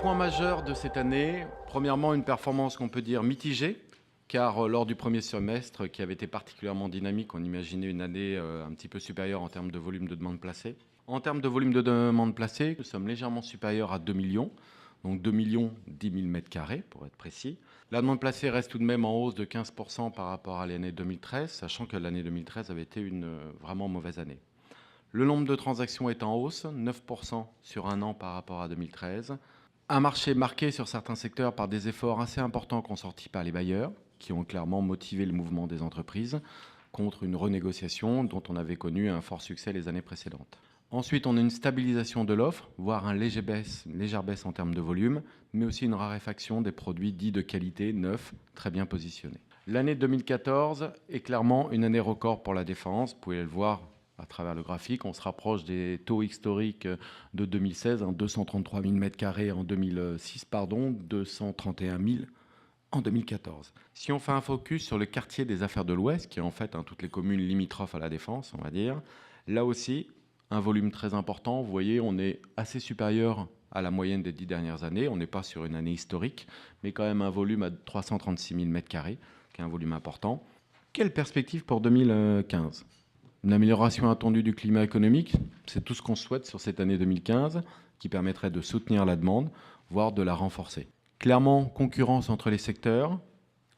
points majeurs de cette année, premièrement, une performance qu'on peut dire mitigée, car lors du premier semestre, qui avait été particulièrement dynamique, on imaginait une année un petit peu supérieure en termes de volume de demande placée. En termes de volume de demande placée, nous sommes légèrement supérieurs à 2 millions, donc 2 millions 10 000 m² pour être précis. La demande placée reste tout de même en hausse de 15% par rapport à l'année 2013, sachant que l'année 2013 avait été une vraiment mauvaise année. Le nombre de transactions est en hausse, 9% sur un an par rapport à 2013. Un marché marqué sur certains secteurs par des efforts assez importants consentis par les bailleurs, qui ont clairement motivé le mouvement des entreprises contre une renégociation dont on avait connu un fort succès les années précédentes. Ensuite, on a une stabilisation de l'offre, voire une légère baisse en termes de volume, mais aussi une raréfaction des produits dits de qualité, neufs, très bien positionnés. L'année 2014 est clairement une année record pour la défense. Vous pouvez le voir à travers le graphique. On se rapproche des taux historiques de 2016, 233 000 m² en 2006, 231 000 en 2014. Si on fait un focus sur le quartier des affaires de l'Ouest, qui est en fait toutes les communes limitrophes à la Défense, on va dire, là aussi, un volume très important. Vous voyez, on est assez supérieur à la moyenne des 10 dernières années. On n'est pas sur une année historique, mais quand même un volume à 336 000 m², qui est un volume important. Quelle perspective pour 2015 ? Une amélioration attendue du climat économique, c'est tout ce qu'on souhaite sur cette année 2015, qui permettrait de soutenir la demande, voire de la renforcer. Clairement, concurrence entre les secteurs.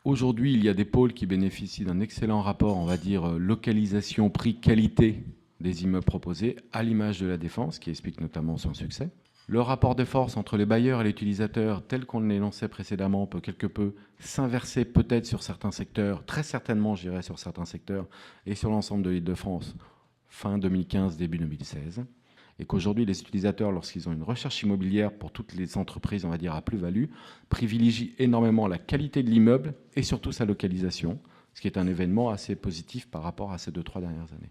Aujourd'hui, il y a des pôles qui bénéficient d'un excellent rapport, on va dire, localisation, prix, qualité des immeubles proposés, à l'image de la Défense, qui explique notamment son succès. Le rapport de force entre les bailleurs et les utilisateurs, tel qu'on l'énonçait précédemment, peut quelque peu s'inverser peut-être sur certains secteurs, très certainement, je dirais, sur certains secteurs, et sur l'ensemble de l'Île-de-France, fin 2015, début 2016. Et qu'aujourd'hui, les utilisateurs, lorsqu'ils ont une recherche immobilière pour toutes les entreprises, on va dire, à plus-value, privilégient énormément la qualité de l'immeuble et surtout sa localisation, ce qui est un événement assez positif par rapport à ces 2-3 dernières années.